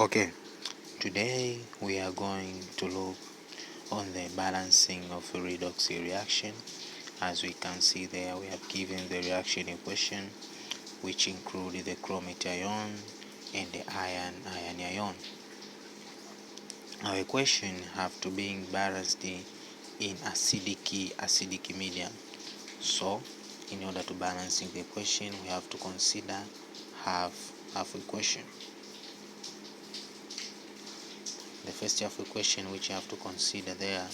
Okay, today we are going to look on the balancing of a redox reaction. As we can see there, we have given the reaction equation, which include the chromate ion and the ion. Our equation have to be balanced in acidic medium. So in order to balance the equation, we have to consider half equation. The first half equation which you have to consider there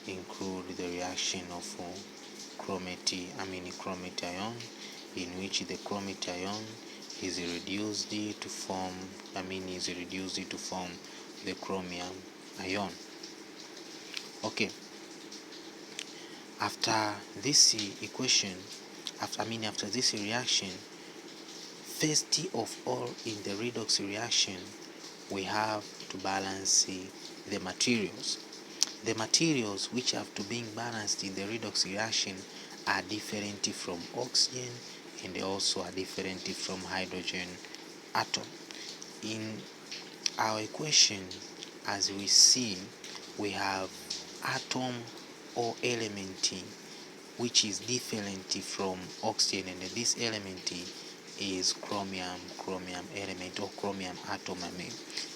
include the reaction of chromate ion, in which the chromate ion is reduced to form the chromium ion. Okay, after this equation, after this reaction, first of all, in the redox reaction, we have to balance the materials. The materials which have to be balanced in the redox reaction are different from oxygen and also are different from hydrogen atom. In our equation, as we see, we have atom or element which is different from oxygen, and this element is chromium element or chromium atom.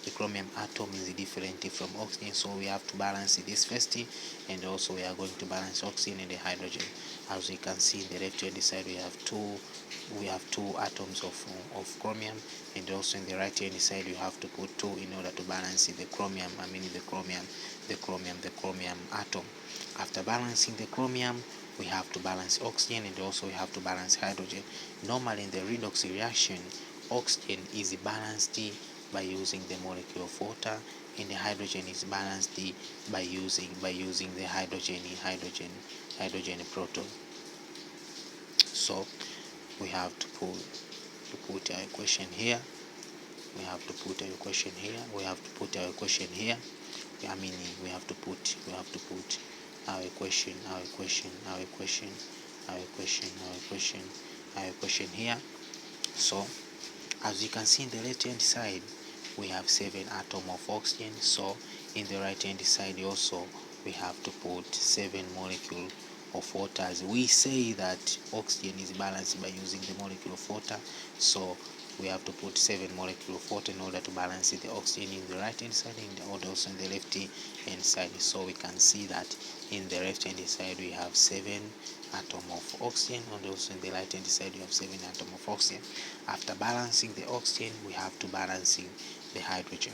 The chromium atom is different from oxygen, so we have to balance this first, and also we are going to balance oxygen and the hydrogen. As we can see in the left hand side, we have two atoms of chromium, and also in the right hand side you have to put 2 in order to balance the chromium atom. After balancing the chromium, we have to balance oxygen, and also we have to balance hydrogen. Normally in the redox reaction, oxygen is balanced by using the molecule of water, and the hydrogen is balanced by using the hydrogen proton. So we have to put our equation here. We have to put our equation here. We have to put our equation here. We have to put our equation here. So as you can see in the left hand side, we have 7 atoms of oxygen. So in the right hand side also we have to put 7 molecules of water. As we say that oxygen is balanced by using the molecule of water, so we have to put 7 molecules of water in order to balance the oxygen in the right hand side and also in the left hand side. So we can see that in the left hand side we have 7 atoms of oxygen, and also in the right hand side we have 7 atoms of oxygen. After balancing the oxygen, we have to balance the hydrogen.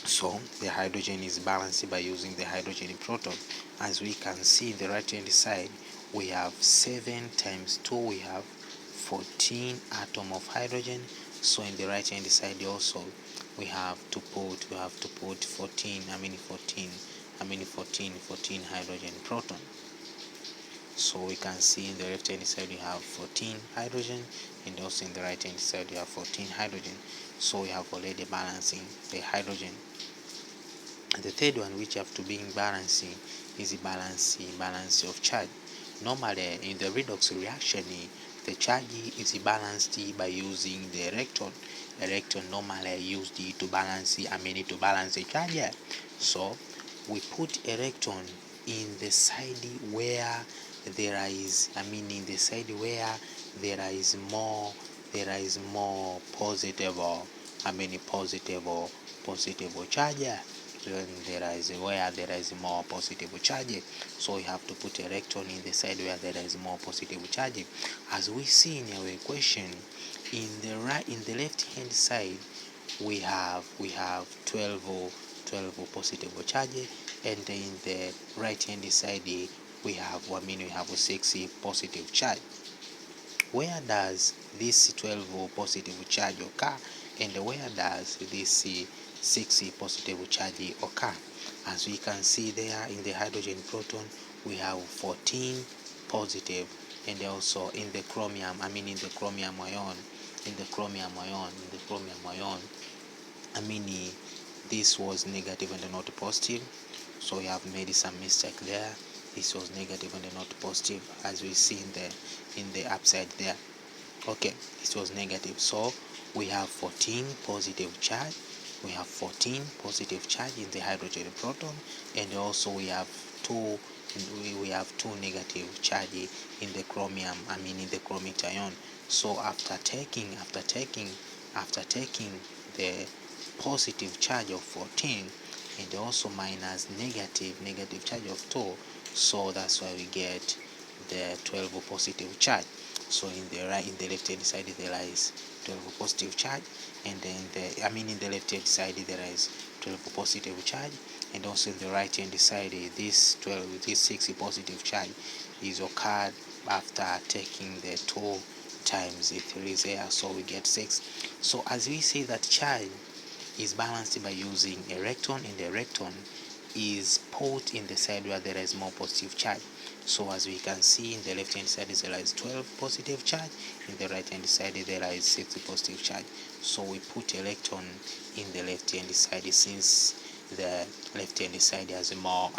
So the hydrogen is balanced by using the hydrogen proton. As we can see in the right hand side, we have 7 times 2, we have 14 atoms of hydrogen. So in the right hand side also we have to put 14 hydrogen proton. So we can see in the left hand side we have 14 hydrogen, and also in the right hand side we have 14 hydrogen. So we have already balancing the hydrogen. And the third one which have to be in balancing is the balance of charge. Normally in the redox reaction, the charge is balanced by using the electron. Electron normally used to balance the charge. So we put electron in the side where there is more positive charge. Where there is more positive charge, so we have to put electron in the side where there is more positive charge. As we see in our equation, in the left hand side we have 12 positive charge, and in the right hand side we have 6 positive charge. Where does this 12 positive charge occur, and where does this 6 positive charge occur? As we can see there in the hydrogen proton we have 14 positive, and also in the chromium ion, this was negative and not positive, so we have made some mistake there. This was negative and not positive, as we see in the upside there. Okay, this was negative, so we have 14 positive charge. We have 14 positive charge in the hydrogen proton, and also we have two negative charge in the chromium, in the chromic ion. So after taking the positive charge of 14 and also minus negative charge of 2, so that's why we get the 12 positive charge. So in the left hand side there is 12 positive charge, and then in the left hand side there is 12 positive charge, and also in the right hand side this 6 positive charge is occurred after taking the 2 times the 3 there, so we get 6. So as we say that charge is balanced by using a electron, and the electron is put in the side where there is more positive charge. So as we can see, in the left hand side there is 12 positive charge, in the right hand side there is 6 positive charge. So we put electron in the left hand side, since the left hand side has more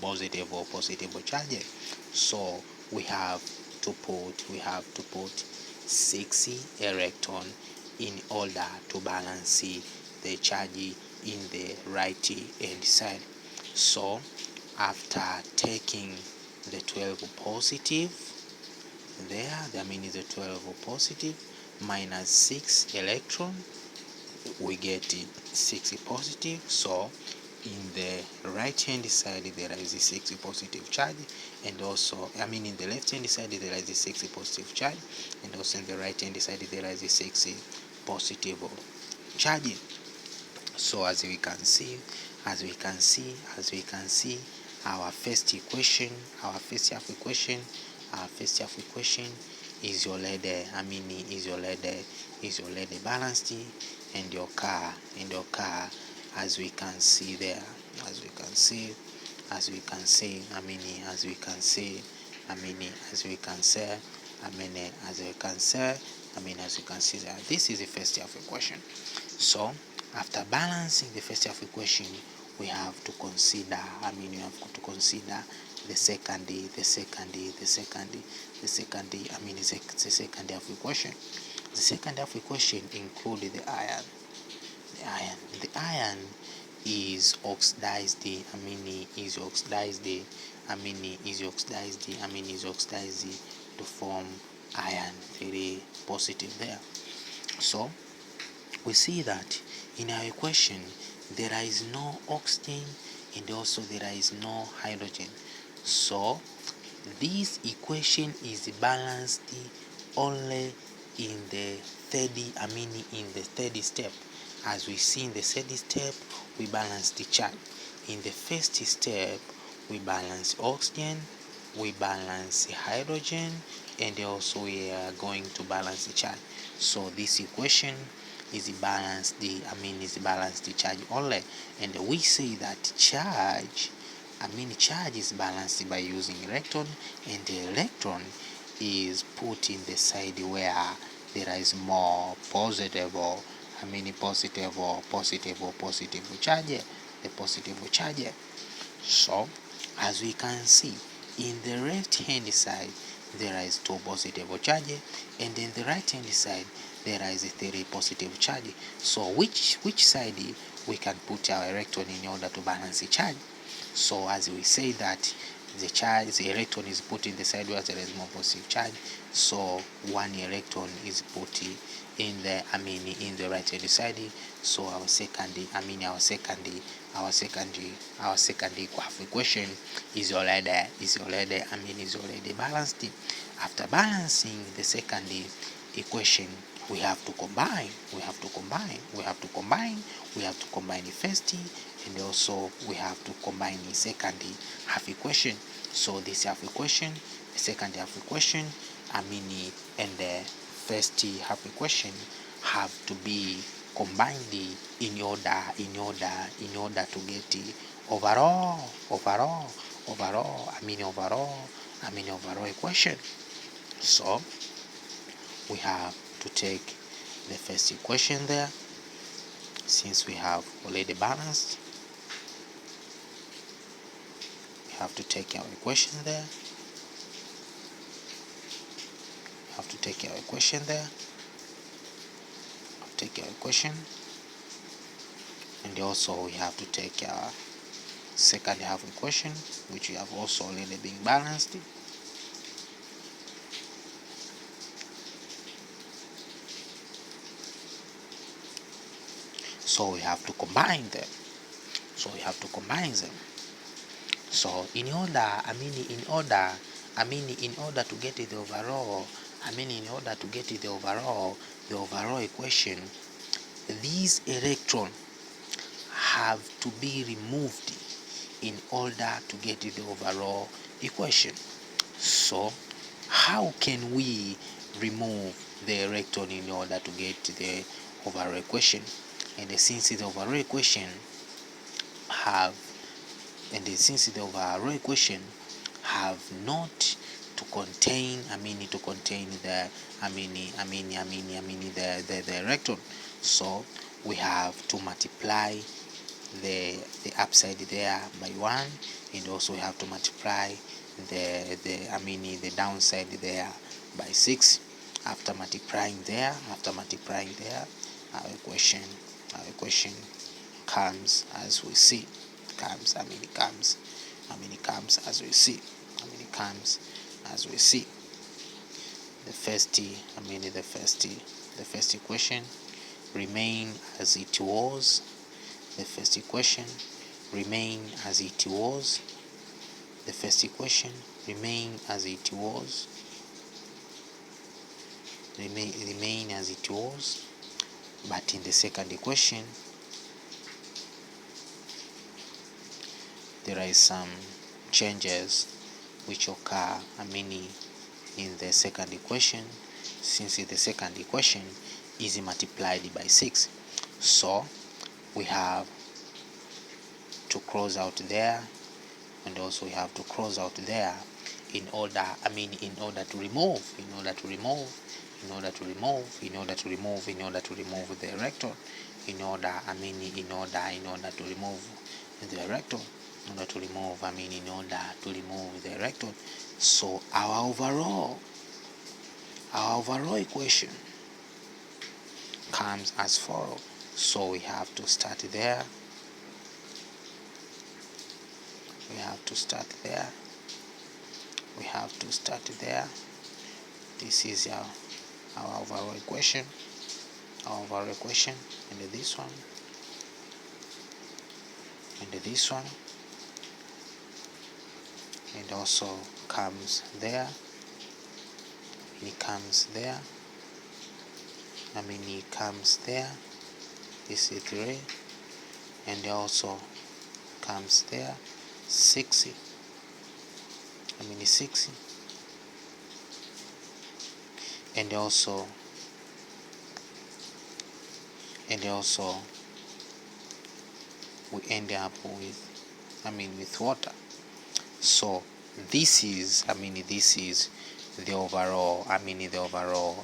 positive charge. So we have to put 6 electron in order to balance the charge in the right hand side. So after taking the 12 positive there, the 12 positive minus 6 electron, we get 6 positive. So in the right hand side there is a 6 positive charge, and also in the left hand side there is a 6 positive charge, and also in the right hand side there is a 6 positive charge. So as we can see, our first equation, our first half equation is already balanced, and your car as we can see there, as we can see that this is the first half equation. So after balancing the first half equation, we have to consider the second half equation. The second half equation includes the iron. The iron is oxidized to form iron 3 positive there. So we see that in our equation there is no oxygen, and also there is no hydrogen. So this equation is balanced only in the third step. As we see in the third step, we balance the charge. In the first step, we balance oxygen, we balance hydrogen, and also we are going to balance the charge. So this equation is balanced the charge only, and we say that charge is balanced by using electron, and the electron is put in the side where there is more positive charge, the positive charge. So as we can see, in the left hand side there is 2 positive charge, and in the right hand side there is a 3 positive charge. So which side we can put our electron in order to balance the charge? So as we say that the electron is put in the side where there is more positive charge, so 1 electron is put in the right hand side. So our second half equation is already balanced. After balancing the second equation, we have to combine the first, and also we have to combine the second half equation. So this half equation, the second half equation, and the first half equation have to be combined in order to get overall equation. So we have to take the first equation there, since we have already balanced. We have to take our equation there. take our equation, and also we have to take our second half equation, which we have also already been balanced. So we have to combine them. So in order to get the overall equation, these electrons have to be removed in order to get the overall equation. So how can we remove the electron in order to get the overall equation? And since the overall equation have not to contain the electron, so we have to multiply the upside there by 1, and also we have to multiply the downside there by 6. After multiplying there, our equation comes as we see. Comes as we see. The first equation remain as it was. The first equation remain as it was. But in the second equation there is some changes which occur in the second equation, since the second equation is multiplied by 6. So we have to cross out there, and also we have to cross out there in order to remove the electron, in order to remove the electron. So our overall equation comes as follows. So we have to start there. This is our overall equation, and this one, and also comes there, and it comes there, this is 3, and also comes there 6, and also we end up with water. So this is the overall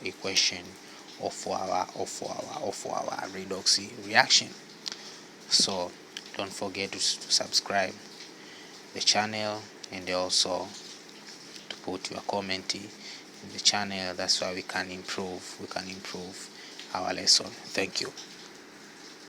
equation of our redox reaction. So don't forget to subscribe the channel, and also to put your comment in the channel. That's why we can improve our lesson. Thank you.